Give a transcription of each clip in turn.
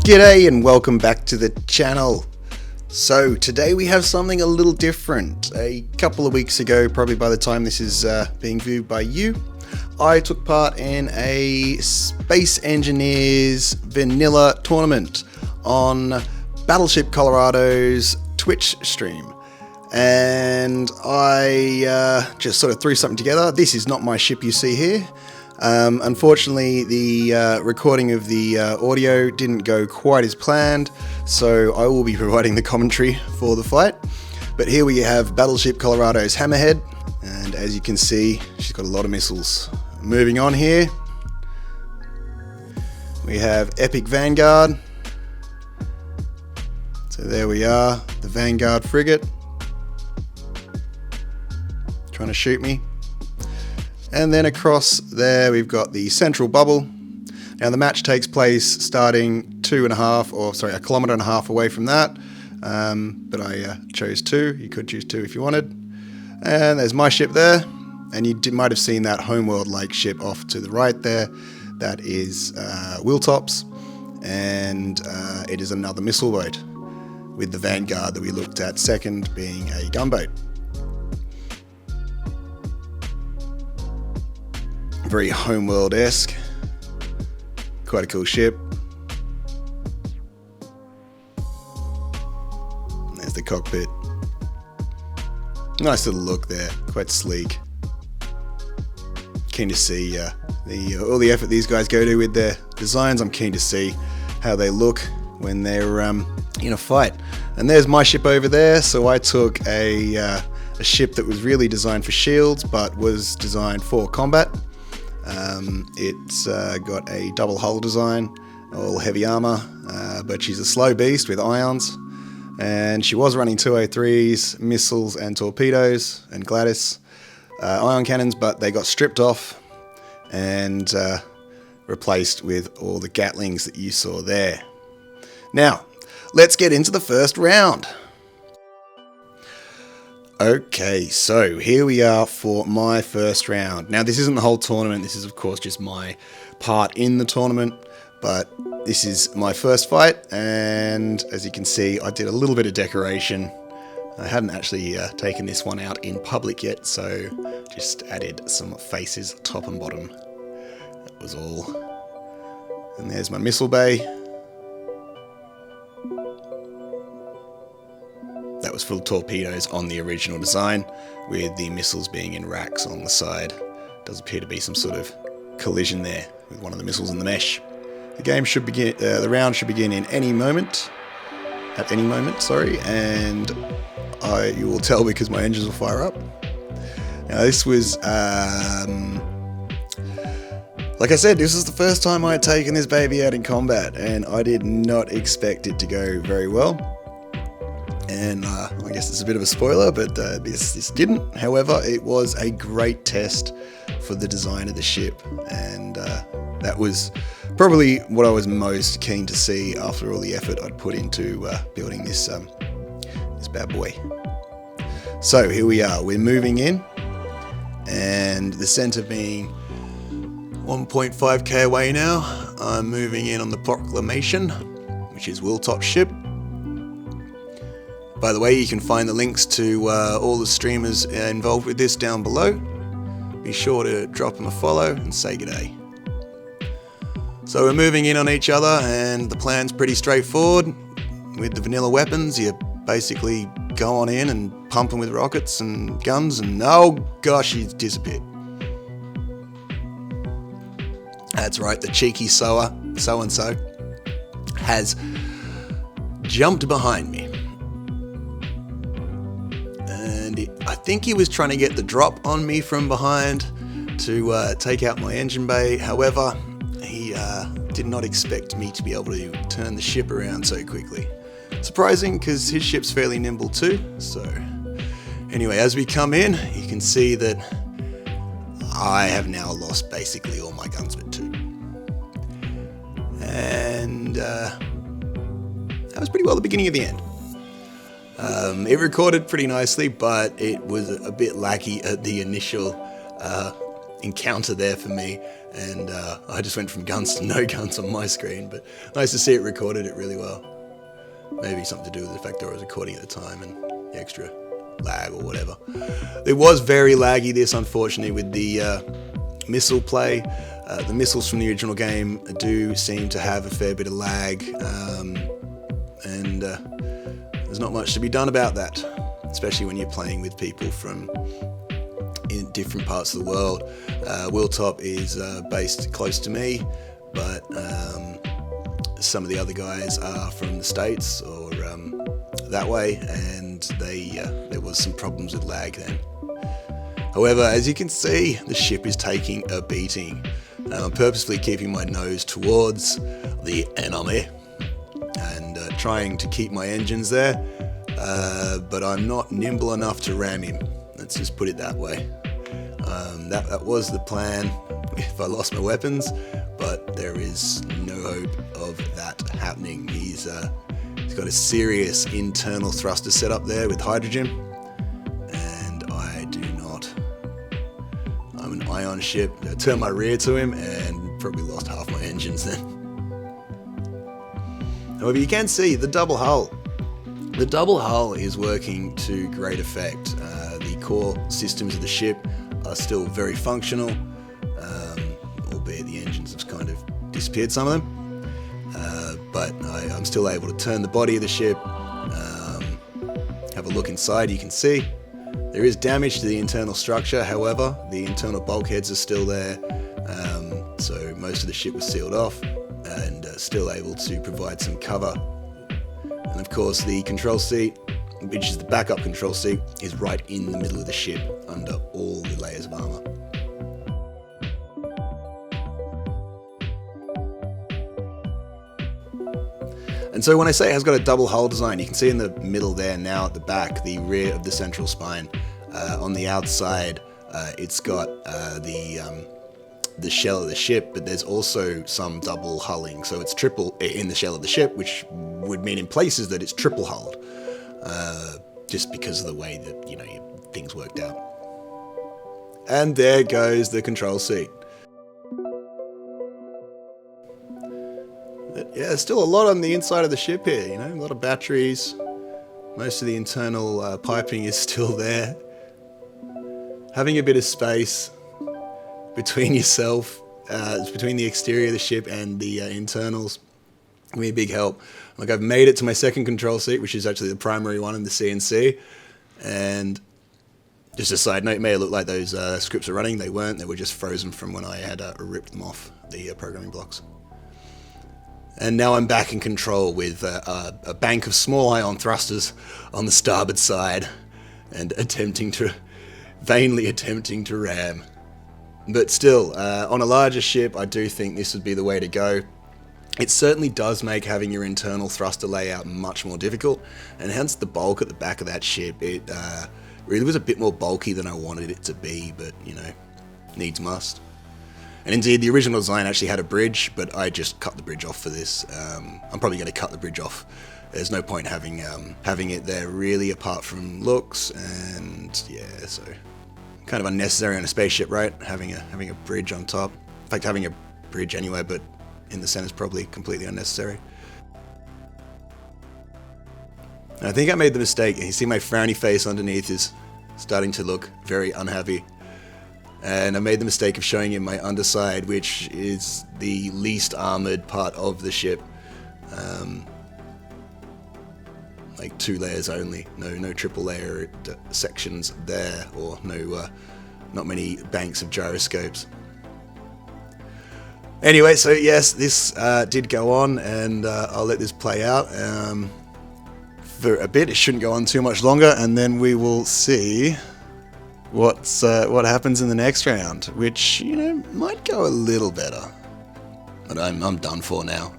G'day and welcome back to the channel. So today we have something a little different. A couple of weeks ago, probably by the time this is being viewed by you, I took part in a Space Engineers vanilla tournament on Battleship Colorado's Twitch stream. And I just sort of threw something together. This is not my ship you see here. Unfortunately, the recording of the audio didn't go quite as planned, so I will be providing the commentary for the fight. But here we have Battleship Colorado's Hammerhead, and as you can see, she's got a lot of missiles. Moving on here, we have Epic Vanguard. So there we are, the Vanguard frigate, trying to shoot me. And then across there we've got the central bubble. Now the match takes place starting a kilometre and a half away from that, but I chose 2. You could choose 2 if you wanted. And there's my ship there, and you might have seen that homeworld-like ship off to the right there. That is Wheeltops, and it is another missile boat, with the Vanguard that we looked at second being a gunboat. Very homeworld-esque. Quite a cool ship. There's the cockpit. Nice little look there. Quite sleek. Keen to see all the effort these guys go to with their designs. I'm keen to see how they look when they're in a fight. And there's my ship over there. So I took a ship that was really designed for shields, but was designed for combat. It's got a double hull design, all heavy armor, but she's a slow beast with ions, and she was running 203s, missiles and torpedoes, and Gladys ion cannons, but they got stripped off and replaced with all the Gatlings that you saw there. Now, let's get into the first round. Okay, so here we are for my first round. Now, this isn't the whole tournament. This is, of course, just my part in the tournament. But this is my first fight, and as you can see, I did a little bit of decoration. I hadn't actually taken this one out in public yet, so just added some faces, top and bottom. That was all. And there's my missile bay. That was full of torpedoes on the original design, with the missiles being in racks on the side. Does appear to be some sort of collision there with one of the missiles in the mesh. The game should begin. The round should begin in any moment. At any moment, sorry, and you will tell because my engines will fire up. Now this was, like I said, this is the first time I had taken this baby out in combat, and I did not expect it to go very well. And I guess it's a bit of a spoiler, but this didn't. However, it was a great test for the design of the ship, and that was probably what I was most keen to see after all the effort I'd put into building this bad boy. So here we are. We're moving in, and the centre being 1.5k away now. I'm moving in on the Proclamation, which is Wheeltop's ship. By the way, you can find the links to all the streamers involved with this down below. Be sure to drop them a follow and say g'day. So we're moving in on each other, and the plan's pretty straightforward. With the vanilla weapons, you basically go on in and pump them with rockets and guns, and oh gosh, he's disappeared. That's right, the cheeky so-and-so has jumped behind me. I think he was trying to get the drop on me from behind to take out my engine bay. However, he did not expect me to be able to turn the ship around so quickly. Surprising, because his ship's fairly nimble too. So anyway, as we come in, you can see that I have now lost basically all my guns but 2. And that was pretty well the beginning of the end. It recorded pretty nicely, but it was a bit laggy at the initial encounter there for me, and I just went from guns to no guns on my screen, but nice to see it recorded it really well. Maybe something to do with the fact that I was recording at the time and the extra lag or whatever. It was very laggy, this, unfortunately, with the missile play. The missiles from the original game do seem to have a fair bit of lag, and there's not much to be done about that, especially when you're playing with people from in different parts of the world. Willtop is based close to me, but some of the other guys are from the States or that way, and there was some problems with lag then. However, as you can see, the ship is taking a beating. I'm purposefully keeping my nose towards the enemy and trying to keep my engines there, but I'm not nimble enough to ram him. Let's just put it that way. That was the plan if I lost my weapons, but there is no hope of that happening. He's got a serious internal thruster set up there with hydrogen, and I do not. I'm an ion ship. I turned my rear to him and probably lost half my engines then. However, you can see the double hull. The double hull is working to great effect. The core systems of the ship are still very functional, albeit the engines have kind of disappeared, some of them. But I'm still able to turn the body of the ship, have a look inside. You can see there is damage to the internal structure. However, the internal bulkheads are still there, so most of the ship was sealed off and still able to provide some cover. And of course, the control seat, which is the backup control seat, is right in the middle of the ship under all the layers of armor. And so when I say it has got a double hull design, you can see in the middle there now at the back, the rear of the central spine. On the outside, it's got the shell of the ship, but there's also some double hulling. So it's triple in the shell of the ship, which would mean in places that it's triple hulled, just because of the way that, you know, things worked out. And there goes the control seat. Yeah, there's still a lot on the inside of the ship here, you know, a lot of batteries. Most of the internal piping is still there. Having a bit of space between yourself, between the exterior of the ship and the internals, can be a big help. Like, I've made it to my second control seat, which is actually the primary one in the CNC, and just a side note, it may have looked like those scripts are running. They weren't. They were just frozen from when I had ripped them off the programming blocks. And now I'm back in control with a bank of small ion thrusters on the starboard side and vainly attempting to ram. But still, on a larger ship, I do think this would be the way to go. It certainly does make having your internal thruster layout much more difficult, and hence the bulk at the back of that ship. It really was a bit more bulky than I wanted it to be, but, you know, needs must. And indeed, the original design actually had a bridge, but I just cut the bridge off for this. I'm probably going to cut the bridge off. There's no point having it there really, apart from looks, and yeah, so kind of unnecessary on a spaceship, right? Having a bridge on top. In fact, having a bridge anyway, but in the center is probably completely unnecessary. And I think I made the mistake, and you see my frowny face underneath is starting to look very unhappy. And I made the mistake of showing you my underside, which is the least armored part of the ship. Like 2 layers only, no triple layer sections there, or not many banks of gyroscopes. Anyway, so yes, this did go on, and I'll let this play out for a bit. It shouldn't go on too much longer, and then we will see what happens in the next round, which, you know, might go a little better. But I'm done for now.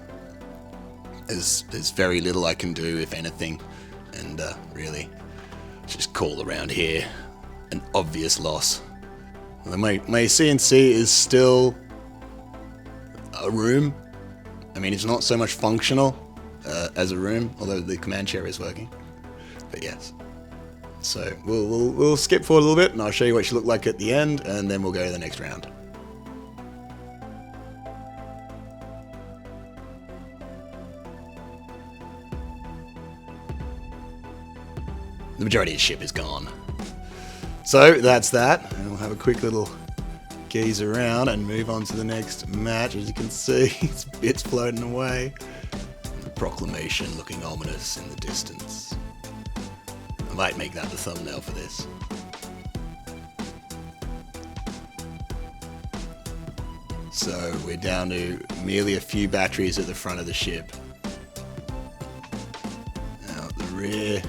There's very little I can do, if anything, and really, just call around here an obvious loss. My CNC is still a room. I mean, it's not so much functional as a room, although the command chair is working. But yes, So we'll skip forward a little bit, and I'll show you what she looked like at the end, and then we'll go to the next round. The majority of the ship is gone. So that's that. And we'll have a quick little gaze around and move on to the next match. As you can see, it's floating away. The proclamation looking ominous in the distance. I might make that the thumbnail for this. So we're down to merely a few batteries at the front of the ship. Now at the rear,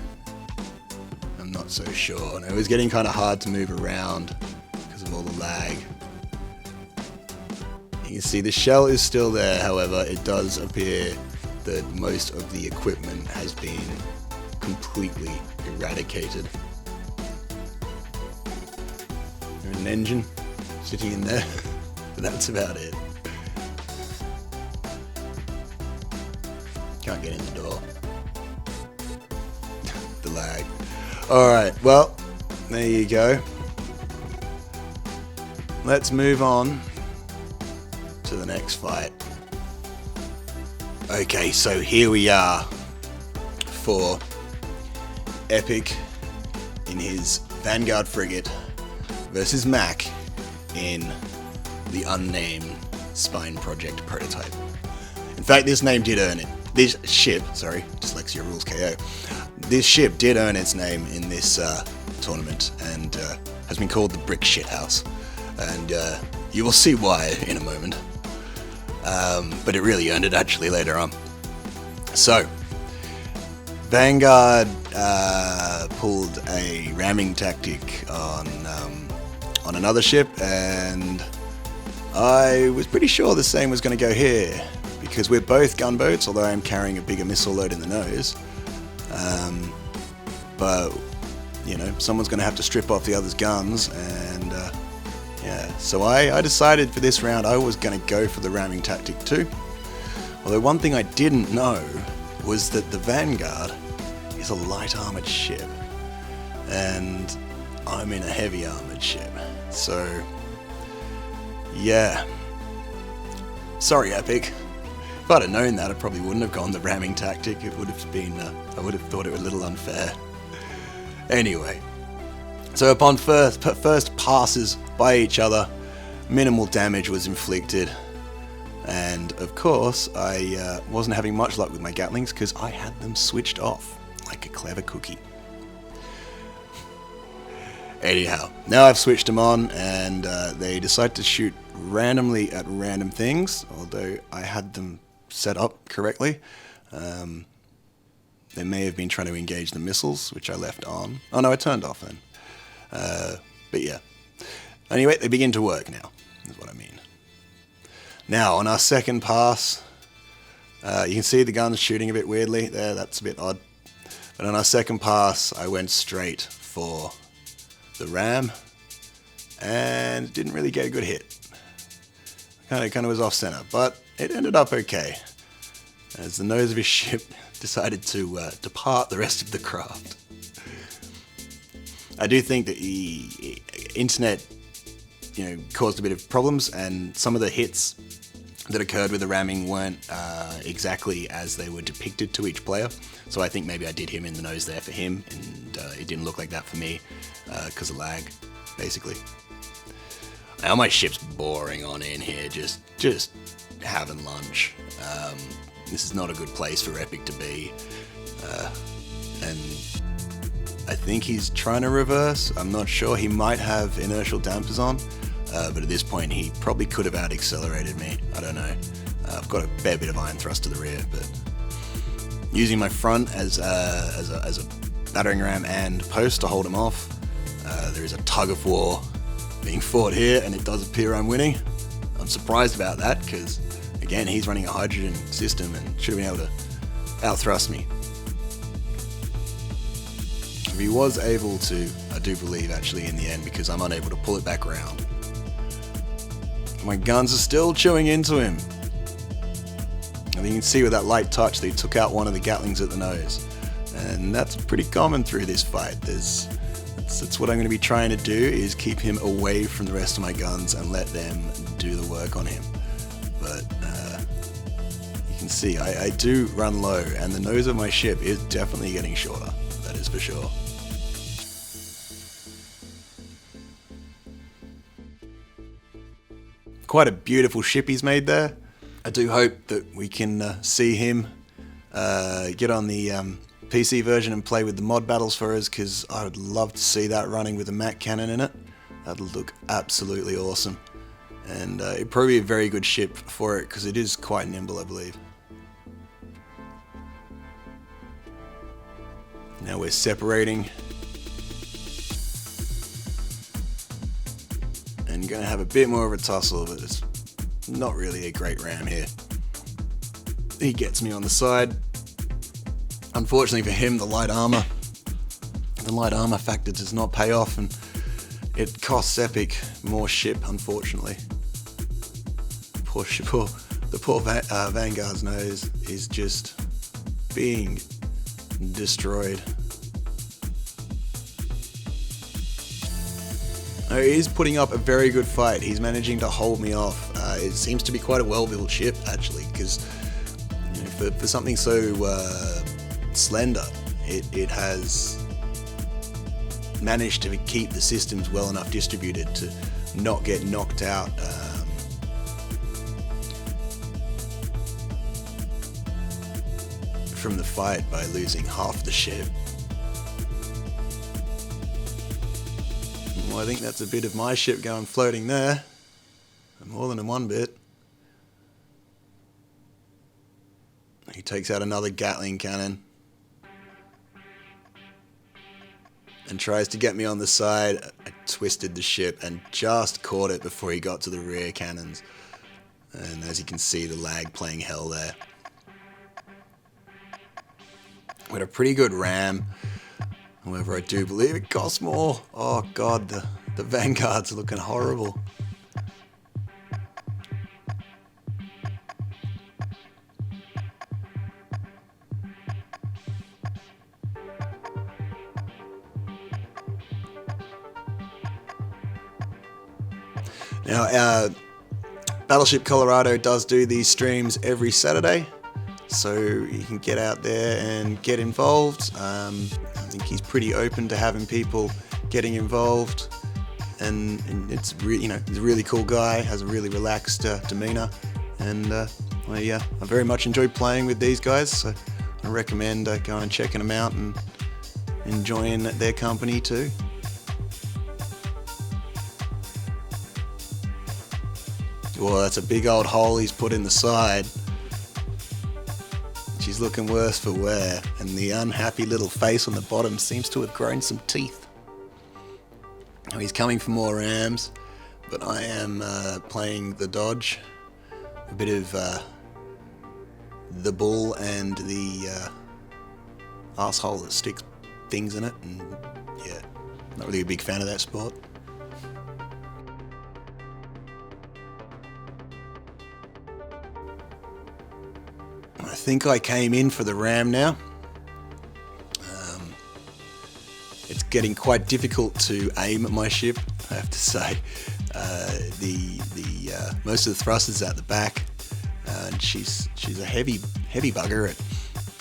I'm not so sure. And it was getting kind of hard to move around because of all the lag. You can see the shell is still there, however, it does appear that most of the equipment has been completely eradicated. There's an engine sitting in there, but that's about it. Can't get in the door. The lag. Alright, well, there you go. Let's move on to the next fight. Okay, so here we are for Epic in his Vanguard frigate versus Mac in the unnamed Spine Project prototype. In fact, this name did earn it. This ship, sorry, dyslexia rules KO. This ship did earn its name in this tournament and has been called the Brick Shithouse. And you will see why in a moment. But it really earned it actually later on. So, Vanguard pulled a ramming tactic on another ship, and I was pretty sure the same was going to go here, because we're both gunboats, although I'm carrying a bigger missile load in the nose. But, you know, someone's going to have to strip off the other's guns, and yeah, so I decided for this round I was going to go for the ramming tactic too. Although one thing I didn't know was that the Vanguard is a light armoured ship, and I'm in a heavy armoured ship. So, yeah. Sorry, Epic. If I'd have known that, I probably wouldn't have gone the ramming tactic. It would have been, I would have thought it was a little unfair. Anyway, so upon first passes by each other, minimal damage was inflicted, and of course I wasn't having much luck with my Gatlings because I had them switched off like a clever cookie. Anyhow, now I've switched them on, and they decide to shoot randomly at random things, although I had them set up correctly. They may have been trying to engage the missiles, which I left on. Oh no, I turned off then. But yeah. Anyway, they begin to work now, is what I mean. Now, on our second pass, you can see the guns shooting a bit weirdly there, that's a bit odd. But on our second pass, I went straight for the ram, and didn't really get a good hit. Kind of was off center, but it ended up okay, as the nose of his ship decided to depart the rest of the craft. I do think that the internet, caused a bit of problems, and some of the hits that occurred with the ramming weren't exactly as they were depicted to each player. So I think maybe I did him in the nose there for him, and it didn't look like that for me because of lag, basically. Now my ship's boring on in here, just having lunch. This is not a good place for Epic to be, and I think he's trying to reverse. I'm not sure. He might have inertial dampers on, but at this point he probably could have out-accelerated me. I don't know. I've got a fair bit of iron thrust to the rear, but using my front as a battering ram and post to hold him off. There is a tug of war being fought here, and it does appear I'm winning. I'm surprised about that because, again, he's running a hydrogen system and should have been able to out-thrust me. He was able to, I do believe, actually, in the end, because I'm unable to pull it back around. My guns are still chewing into him. And you can see with that light touch that he took out one of the Gatlings at the nose. And that's pretty common through this fight. There's That's what I'm going to be trying to do, is keep him away from the rest of my guns and let them do the work on him. But you can see I do run low, and the nose of my ship is definitely getting shorter. That is for sure. Quite a beautiful ship he's made there. I do hope that we can see him get on the PC version and play with the mod battles for us, because I would love to see that running with a Mac cannon in it. That'll look absolutely awesome. And it'd probably be a very good ship for it, because it is quite nimble, I believe. Now we're separating. And you're going to have a bit more of a tussle, but it's not really a great ram here. He gets me on the side. Unfortunately for him, the light armor factor does not pay off, and it costs Epic more ship, unfortunately. The poor Vanguard's nose is just being destroyed. He is putting up a very good fight. He's managing to hold me off. It seems to be quite a well-built ship, actually, because for something so slender, it has managed to keep the systems well enough distributed to not get knocked out from the fight by losing half the ship. Well, I think that's a bit of my ship going floating there. More than in one bit. He takes out another Gatling cannon and tries to get me on the side. I twisted the ship and just caught it before he got to the rear cannons. And as you can see, the lag playing hell there. We had a pretty good ram. However, I do believe it costs more. Oh god, the Vanguard's looking horrible. Now, Battleship Colorado does do these streams every Saturday, so you can get out there and get involved. I think he's pretty open to having people getting involved, and it's he's a really cool guy, has a really relaxed demeanor, and I very much enjoy playing with these guys, so I recommend going and checking them out and enjoying their company too. Well, that's a big old hole he's put in the side. She's looking worse for wear, and the unhappy little face on the bottom seems to have grown some teeth. Now he's coming for more rams, but I am playing the dodge. A bit of the bull and the asshole that sticks things in it, and yeah, not really a big fan of that sport. I think I came in for the ram now. It's getting quite difficult to aim at my ship, I have to say. Most of the thrusters at the back, and she's a heavy bugger.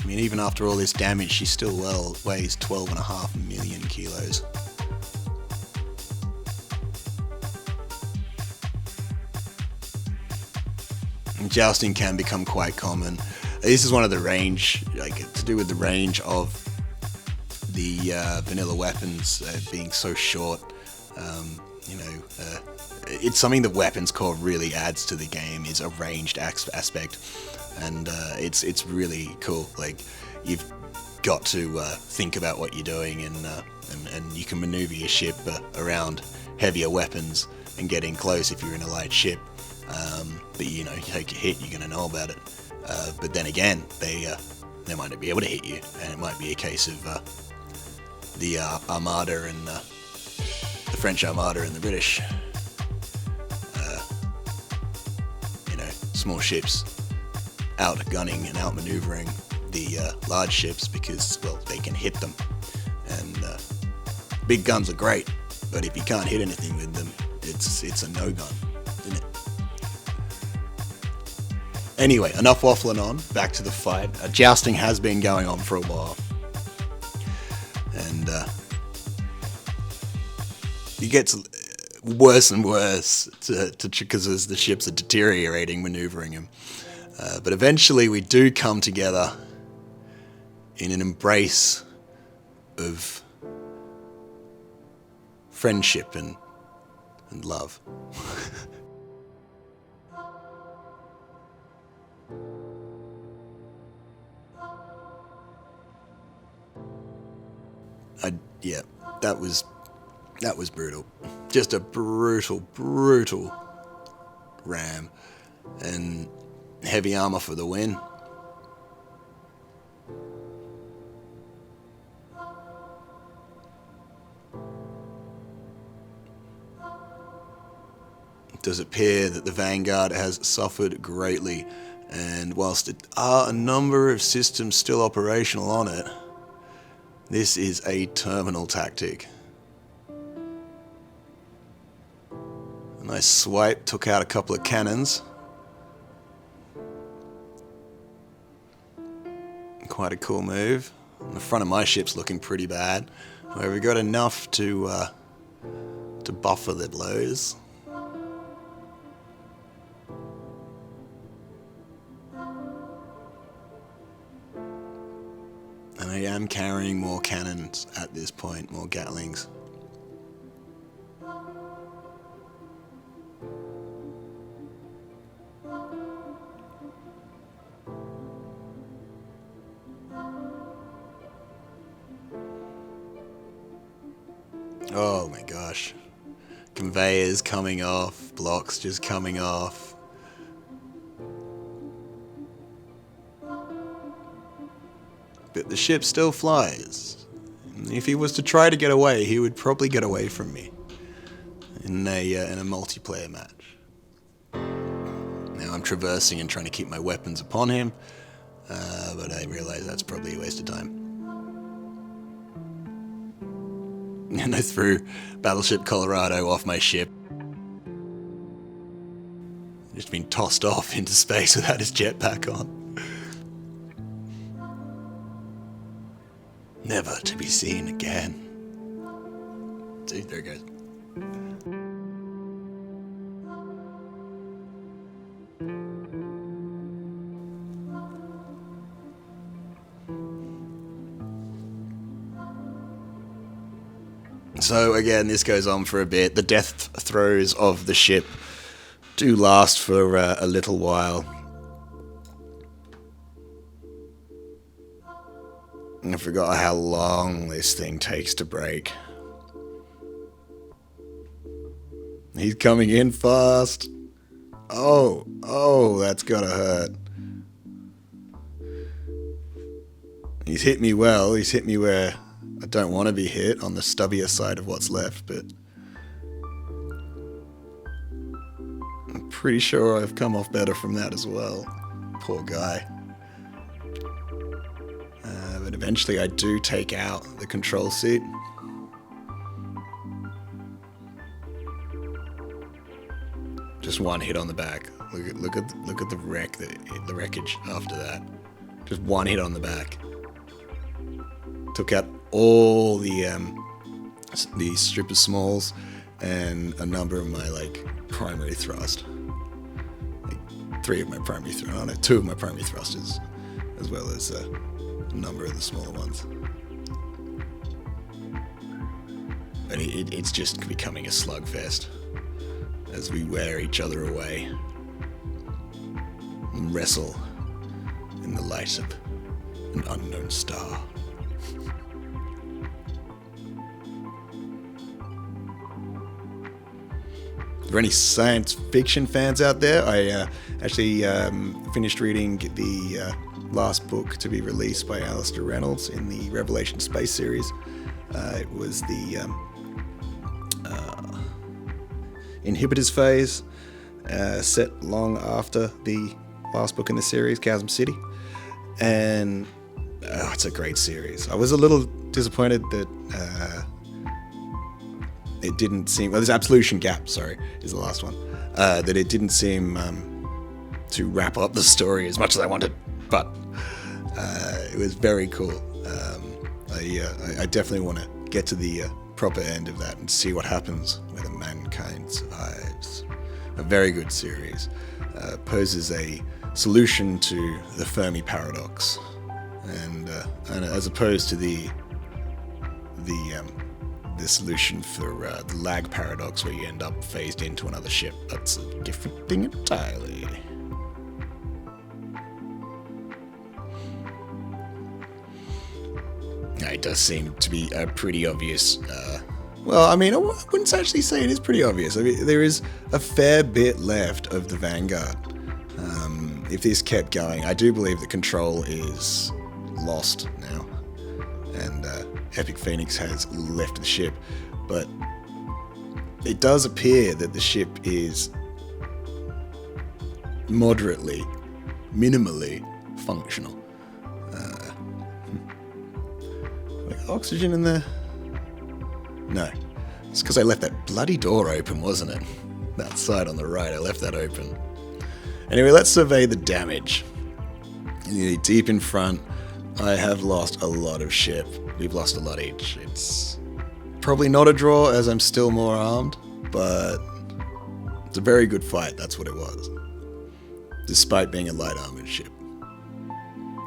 I mean, even after all this damage, she still weighs 12.5 million kilos. And jousting can become quite common. This is one of the range, to do with the range of the vanilla weapons being so short. It's something that Weapons Core really adds to the game, is a ranged aspect, and it's really cool. Like, you've got to think about what you're doing, and you can maneuver your ship around heavier weapons and get in close if you're in a light ship. But you take a hit, you're going to know about it. But then again, they might not be able to hit you, and it might be a case of the Armada and the French Armada and the British, small ships outgunning and outmaneuvering the large ships because, well, they can hit them, and Big guns are great, but if you can't hit anything with them, it's a no gun, isn't it? Anyway, enough waffling on. Back to the fight. Jousting has been going on for a while, and it gets worse and worse because as the ships are deteriorating, maneuvering them. But eventually, we do come together in an embrace of friendship and love. Yeah, that was brutal. Just a brutal ram, and heavy armor for the win. It does appear that the Vanguard has suffered greatly, and whilst there are a number of systems still operational on it, this is a terminal tactic. A nice swipe, took out a couple of cannons. Quite a cool move. The front of my ship's looking pretty bad. However, we got enough to buffer the blows. And I am carrying more cannons at this point, more Gatlings. Oh my gosh. Conveyors coming off, blocks just coming off. But the ship still flies. If he was to try to get away, he would probably get away from me in a multiplayer match. Now I'm traversing and trying to keep my weapons upon him, but I realize that's probably a waste of time. And I threw Battleship Colorado off my ship. Just been tossed off into space without his jetpack on. Never to be seen again. See, there it goes. So again, this goes on for a bit. The death throes of the ship do last for a little while. I forgot how long this thing takes to break. He's coming in fast. Oh, that's gotta hurt. He's hit me well. He's hit me where I don't want to be hit, on the stubbier side of what's left, but I'm pretty sure I've come off better from that as well. Poor guy. But eventually I do take out the control seat. Just one hit on the back. Look at the wreck, the wreckage after that. Just one hit on the back. Took out all the strip of smalls and a number of my primary thrust. Two of my primary thrusters, as well as a number of the smaller ones. But it's just becoming a slugfest as we wear each other away and wrestle in the light of an unknown star. For any science fiction fans out there, I actually finished reading the last book to be released by Alistair Reynolds in the Revelation Space series. It was the Inhibitors phase, set long after the last book in the series, Chasm City. And it's a great series. I was a little disappointed that it didn't seem, well, there's Absolution Gap, sorry, is the last one, that it didn't seem to wrap up the story as much as I wanted, but it was very cool. I definitely want to get to the proper end of that and see what happens whether mankind survives. A very good series. Poses a solution to the Fermi paradox, and as opposed to the solution for the lag paradox, where you end up phased into another ship. That's a different thing entirely. It does seem to be a pretty obvious. Well, I mean, I wouldn't actually say it is pretty obvious. I mean, there is a fair bit left of the Vanguard. If this kept going, I do believe that control is lost now, and Epic Phoenix has left the ship. But it does appear that the ship is minimally functional. Like oxygen in there? No. It's because I left that bloody door open, wasn't it? That side on the right, I left that open. Anyway, let's survey the damage. Deep in front, I have lost a lot of ship. We've lost a lot each. It's probably not a draw, as I'm still more armed, but it's a very good fight, that's what it was. Despite being a light armored ship,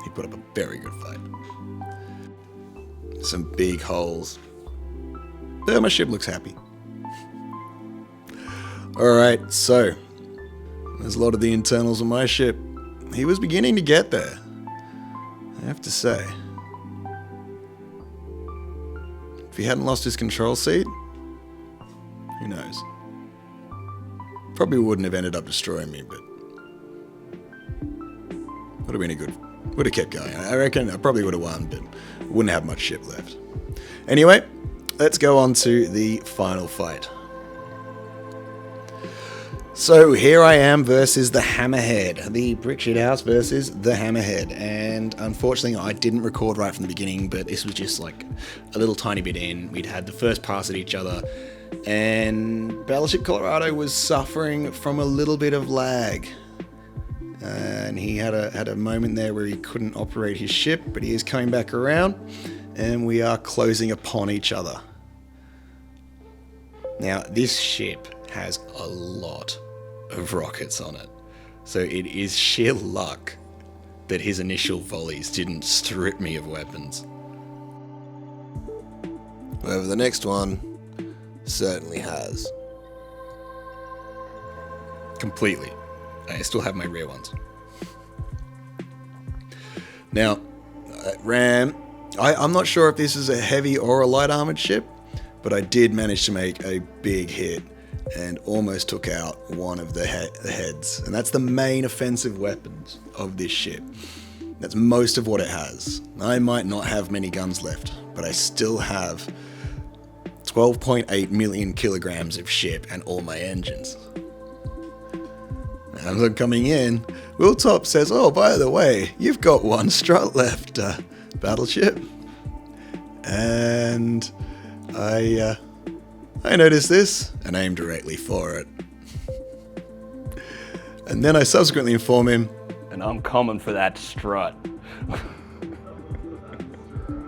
he put up a very good fight. Some big holes. But my ship looks happy. Alright, so there's a lot of the internals on my ship. He was beginning to get there, I have to say. If he hadn't lost his control seat, who knows? Probably wouldn't have ended up destroying me, but would have been a good, would have kept going. I reckon I probably would have won, but wouldn't have much ship left. Anyway, let's go on to the final fight. So here I am versus the Hammerhead, the brick shit house versus the Hammerhead, and unfortunately I didn't record right from the beginning, but this was just like a little tiny bit in. We'd had the first pass at each other, and Battleship Colorado was suffering from a little bit of lag, and he had a moment there where he couldn't operate his ship, but he is coming back around, and we are closing upon each other. Now this ship has a lot of rockets on it, so it is sheer luck that his initial volleys didn't strip me of weapons. However, the next one certainly has. Completely. I still have my rear ones. Now, Ram, I'm not sure if this is a heavy or a light armored ship, but I did manage to make a big hit and almost took out one of the heads. And that's the main offensive weapons of this ship. That's most of what it has. I might not have many guns left, but I still have 12.8 million kilograms of ship and all my engines. As I'm coming in, Willtop says, "Oh, by the way, you've got one strut left, Battleship." And I noticed this and aimed directly for it. And then I subsequently inform him, "And I'm coming for that strut."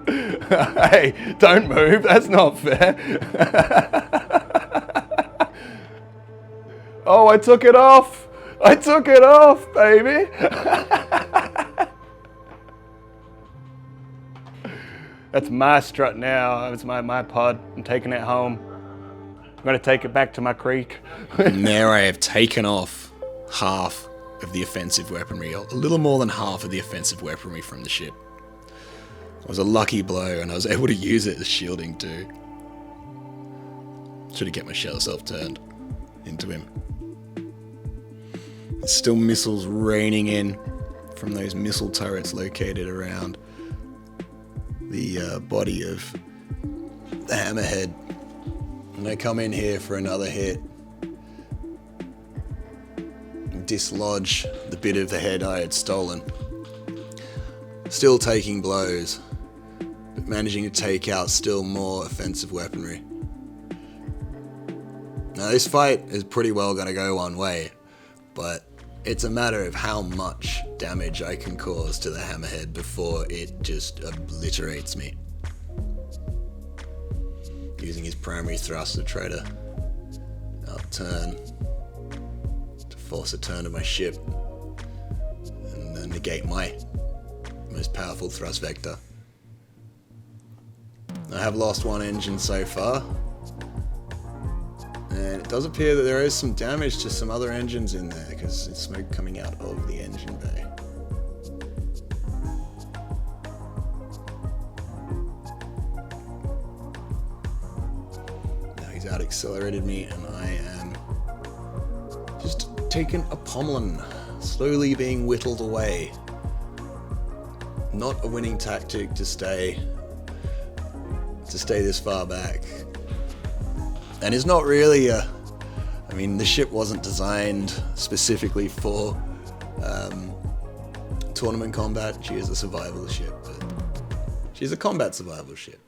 Hey, don't move, that's not fair. Oh, I took it off. I took it off, baby. That's my strut now. It's my pod. I'm taking it home. I'm going to take it back to my creek. And there I have taken off half of the offensive weaponry, a little more than half of the offensive weaponry from the ship. It was a lucky blow, and I was able to use it as shielding too. Should have kept my shell self turned into him. There's still missiles raining in from those missile turrets located around the body of the Hammerhead. And I come in here for another hit. Dislodge the bit of the head I had stolen. Still taking blows, but managing to take out still more offensive weaponry. Now this fight is pretty well going to go one way, but it's a matter of how much damage I can cause to the hammerhead before it just obliterates me. Using his primary thrust to try to outturn, to force a turn of my ship, and then negate my most powerful thrust vector. I have lost one engine so far, and it does appear that there is some damage to some other engines in there because there's smoke coming out of the engine bay. Now he's out accelerated me, and I am just taking a pommelin, slowly being whittled away. Not a winning tactic to stay this far back. And it's not really I mean, the ship wasn't designed specifically for tournament combat. She is a survival ship, but she's a combat survival ship.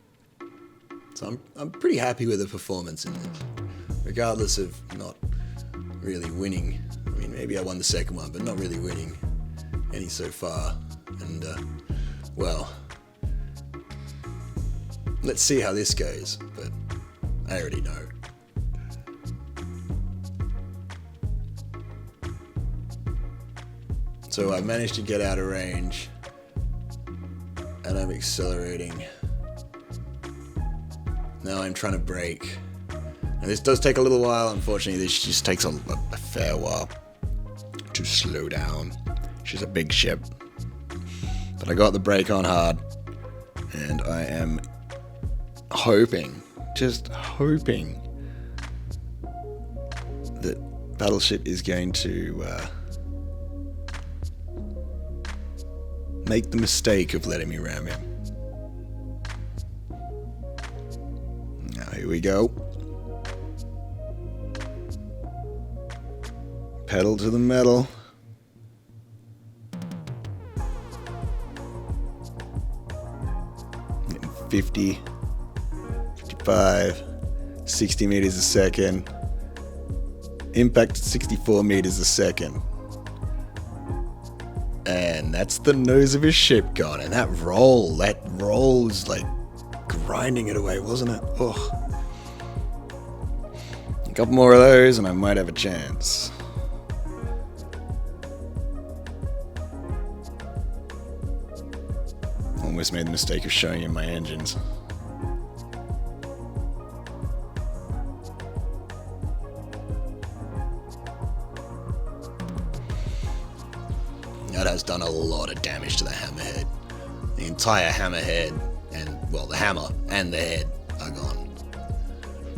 So I'm pretty happy with the performance in this, regardless of not really winning. I mean, maybe I won the second one, but not really winning any so far. And well, let's see how this goes, but I already know. So I managed to get out of range, and I'm accelerating. Now I'm trying to brake. And this does take a little while. Unfortunately, this just takes a fair while to slow down. She's a big ship. But I got the brake on hard, and I am hoping, just hoping, that Battleship is going to make the mistake of letting me ram him. Now here we go. Pedal to the metal. Getting 50, 55, 60 meters a second. Impact at 64 meters a second. And that's the nose of his ship gone. And that roll was like grinding it away, wasn't it? Oh. A couple more of those and I might have a chance. Almost made the mistake of showing you my engines. That has done a lot of damage to the hammerhead. The entire hammerhead, and well, the hammer and the head are gone.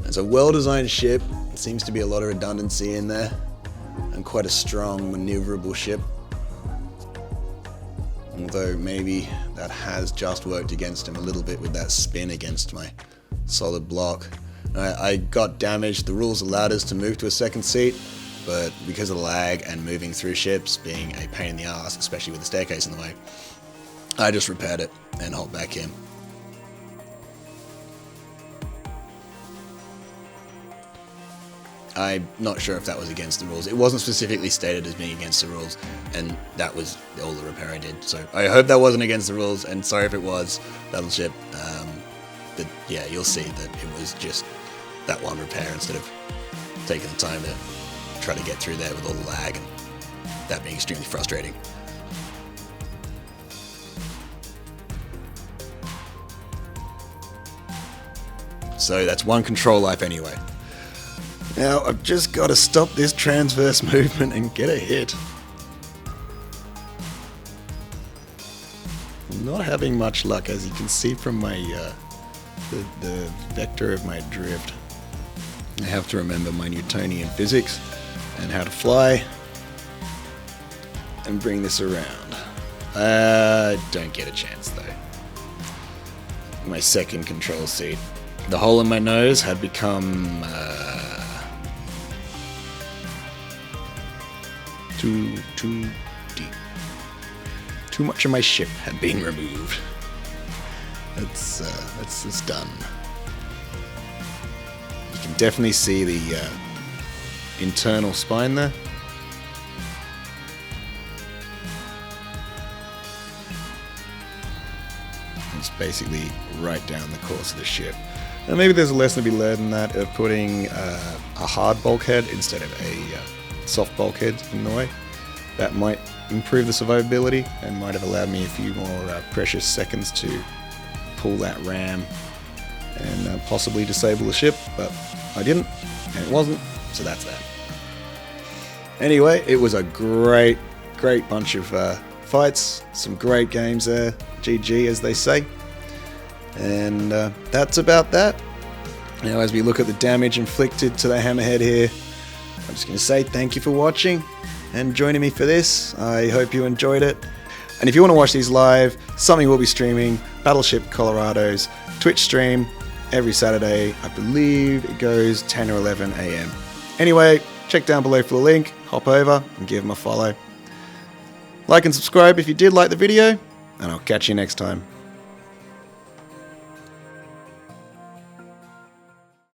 It's a well-designed ship. There seems to be a lot of redundancy in there, and quite a strong, maneuverable ship. Although maybe that has just worked against him a little bit with that spin against my solid block. I got damaged. The rules allowed us to move to a second seat, but because of the lag and moving through ships being a pain in the ass, especially with the staircase in the way, I just repaired it and hopped back in. I'm not sure if that was against the rules. It wasn't specifically stated as being against the rules, and that was all the repair I did. So I hope that wasn't against the rules, and sorry if it was, Battleship. But yeah, you'll see that it was just that one repair instead of taking the time to try to get through there with all the lag, and that being extremely frustrating. So that's one control life anyway. Now I've just got to stop this transverse movement and get a hit. I'm not having much luck, as you can see from my the vector of my drift. I have to remember my Newtonian physics and how to fly and bring this around. I don't get a chance though. My second control seat. The hole in my nose had become too deep. Too much of my ship had been removed. That's done. You can definitely see the internal spine there. It's basically right down the course of the ship. And maybe there's a lesson to be learned in that of putting a hard bulkhead instead of a soft bulkhead in the way. That might improve the survivability and might have allowed me a few more precious seconds to pull that ram and possibly disable the ship, but I didn't, and it wasn't, so that's that. Anyway, it was a great bunch of fights, some great games there, GG as they say, and that's about that. Now as we look at the damage inflicted to the hammerhead here, I'm just going to say thank you for watching and joining me for this. I hope you enjoyed it. And if you want to watch these live, something will be streaming, Battleship Colorado's Twitch stream every Saturday. I believe it goes 10 or 11 a.m. Anyway, check down below for the link, hop over and give them a follow. Like and subscribe if you did like the video, and I'll catch you next time.